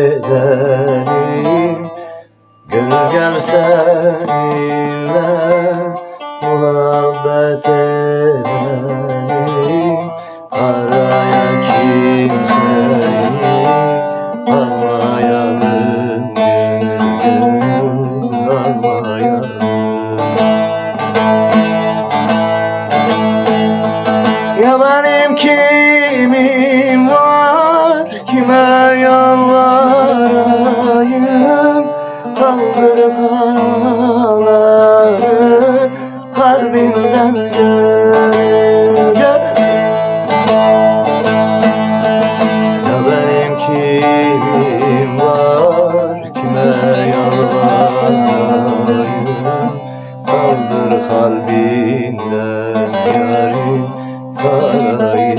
edelim. Gönül gel seninle muhabbet edelim. Araya kimseyi almayalım, gönül almayalım. Ya benim kimim var, kime yalvarayım? Kaldır karaları kalbimden gönül. Ya benim kimim var, kime yalvarayım? Kaldır kalbimden yarim karayı.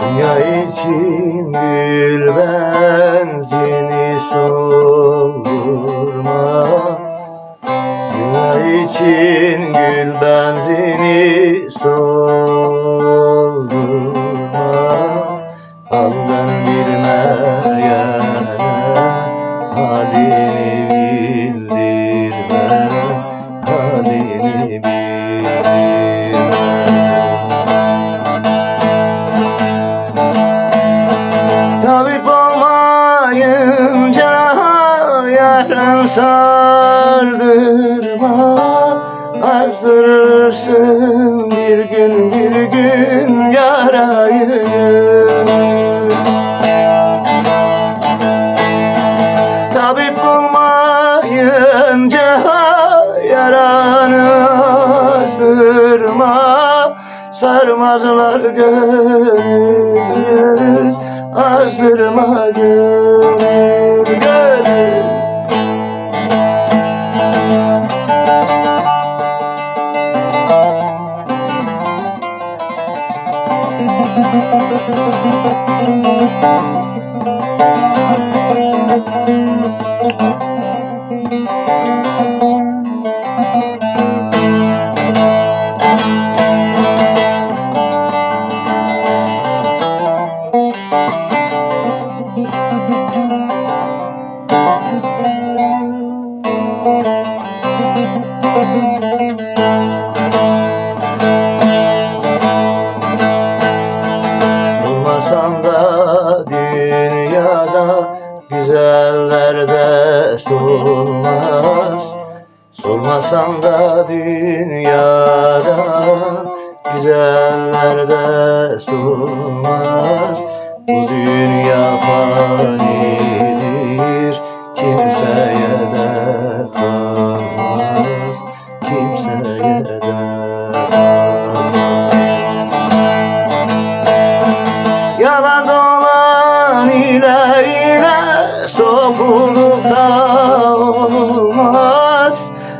Dünya için gül benzini soldurma. Dünya için gül benzini soldurma. Halden bilmeyene halini bildirme, halini bildirme. Tabip olmayınca yarın sardırma. Azdırırsın bir gün yarayı. Tabip olmayınca yaranı azdırma. Sarmazlar gönül, azdırma gönül, gönül. Olmasan da dünyada güzellerde solmaz. Solmasan da dünyada güzellerde solmaz. Bu dünya fanidir, kimseye de kalmaz, kimseye de kalmaz. Yalan dolan ile sofulukta olmaz.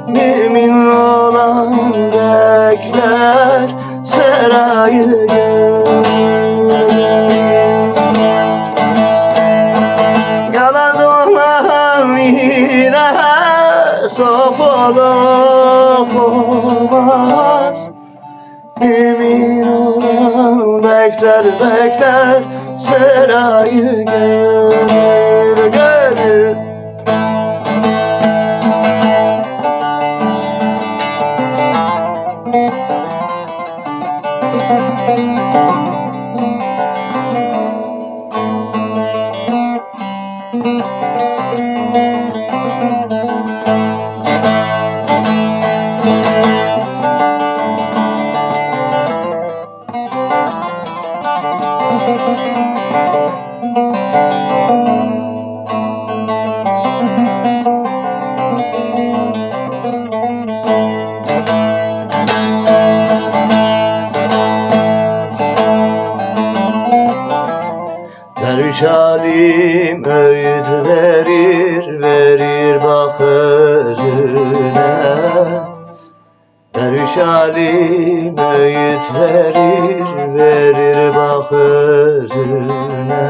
Mümin olan bekler serayı görür. Yalan dolan ile sofuluk olmaz. Mümin olan bekler serayı görür, görür. halim öğüt verir bak özüne. Derviş halim öğüt verir bak özüne.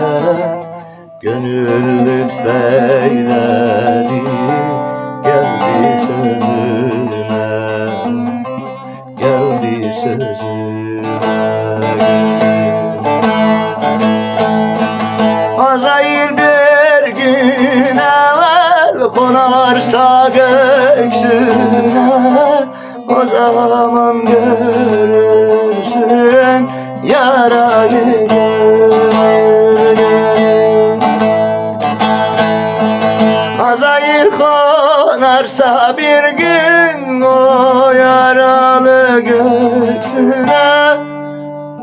Gönül lütfeyledi geldi sözüme, geldi sözüme. Azrail bir gün evvel konarsa göksüne, o zaman görürsün yarayı görür. Azrail konarsa bir gün o yaralı göksüne,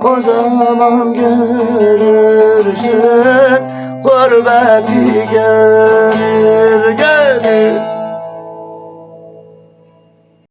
o zaman görürsün gurbeti gönül